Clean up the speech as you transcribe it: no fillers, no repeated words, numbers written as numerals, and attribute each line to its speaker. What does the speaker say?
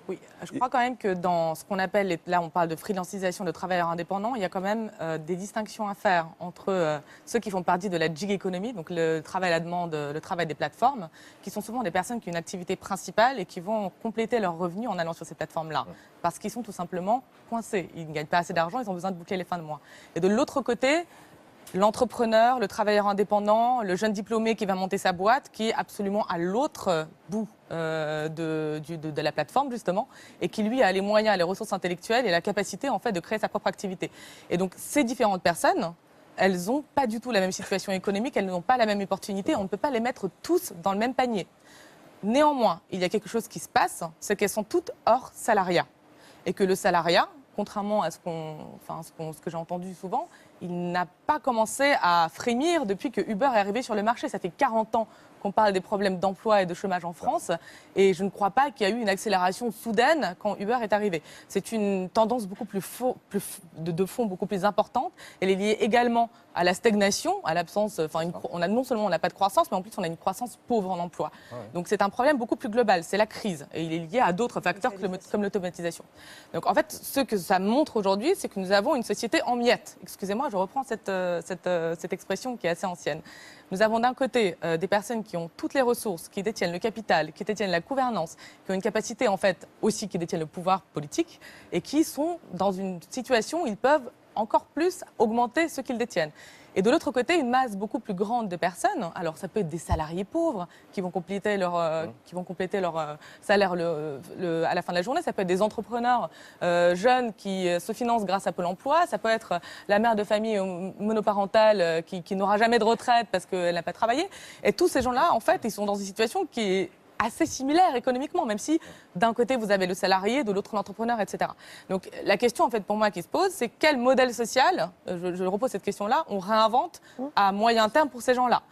Speaker 1: Oui, je crois quand même que dans ce qu'on appelle, là on parle de freelancisation de travailleurs indépendants, il y a quand même des distinctions à faire entre ceux qui font partie de la gig economy, donc le travail à la demande, le travail des plateformes, qui sont souvent des personnes qui ont une activité principale et qui vont compléter leurs revenus en allant sur ces plateformes-là, parce qu'ils sont tout simplement coincés, ils ne gagnent pas assez d'argent, ils ont besoin de boucler les fins de mois. Et de l'autre côté, l'entrepreneur, le travailleur indépendant, le jeune diplômé qui va monter sa boîte, qui est absolument à l'autre bout de la plateforme, justement, et qui, lui, a les moyens, les ressources intellectuelles et la capacité, en fait, de créer sa propre activité. Et donc, ces différentes personnes, elles n'ont pas du tout la même situation économique, elles n'ont pas la même opportunité, on ne peut pas les mettre tous dans le même panier. Néanmoins, il y a quelque chose qui se passe, c'est qu'elles sont toutes hors salariat. Et que le salariat, contrairement à ce que j'ai entendu souvent, il n'a pas commencé à frémir depuis que Uber est arrivé sur le marché. Ça fait 40 ans qu'on parle des problèmes d'emploi et de chômage en France. Et je ne crois pas qu'il y a eu une accélération soudaine quand Uber est arrivé. C'est une tendance beaucoup plus de fond beaucoup plus importante. Elle est liée également à la stagnation, à l'absence. Non seulement on n'a pas de croissance, mais en plus on a une croissance pauvre en emploi. Donc c'est un problème beaucoup plus global. C'est la crise. Et il est lié à d'autres facteurs comme l'automatisation. Donc en fait, ce que ça montre aujourd'hui, c'est que nous avons une société en miettes. Excusez-moi, je reprends cette expression qui est assez ancienne. Nous avons d'un côté des personnes qui ont toutes les ressources, qui détiennent le capital, qui détiennent la gouvernance, qui ont une capacité en fait aussi qui détiennent le pouvoir politique et qui sont dans une situation où ils peuvent encore plus augmenter ce qu'ils détiennent. Et de l'autre côté, une masse beaucoup plus grande de personnes, alors ça peut être des salariés pauvres qui vont compléter leur salaire à la fin de la journée, ça peut être des entrepreneurs jeunes qui se financent grâce à Pôle emploi, ça peut être la mère de famille monoparentale qui n'aura jamais de retraite parce qu'elle n'a pas travaillé. Et tous ces gens-là, en fait, ils sont dans une situation qui est assez similaire économiquement, même si d'un côté vous avez le salarié, de l'autre l'entrepreneur, etc. Donc la question en fait pour moi qui se pose, c'est quel modèle social, je repose cette question-là, on réinvente à moyen terme pour ces gens-là.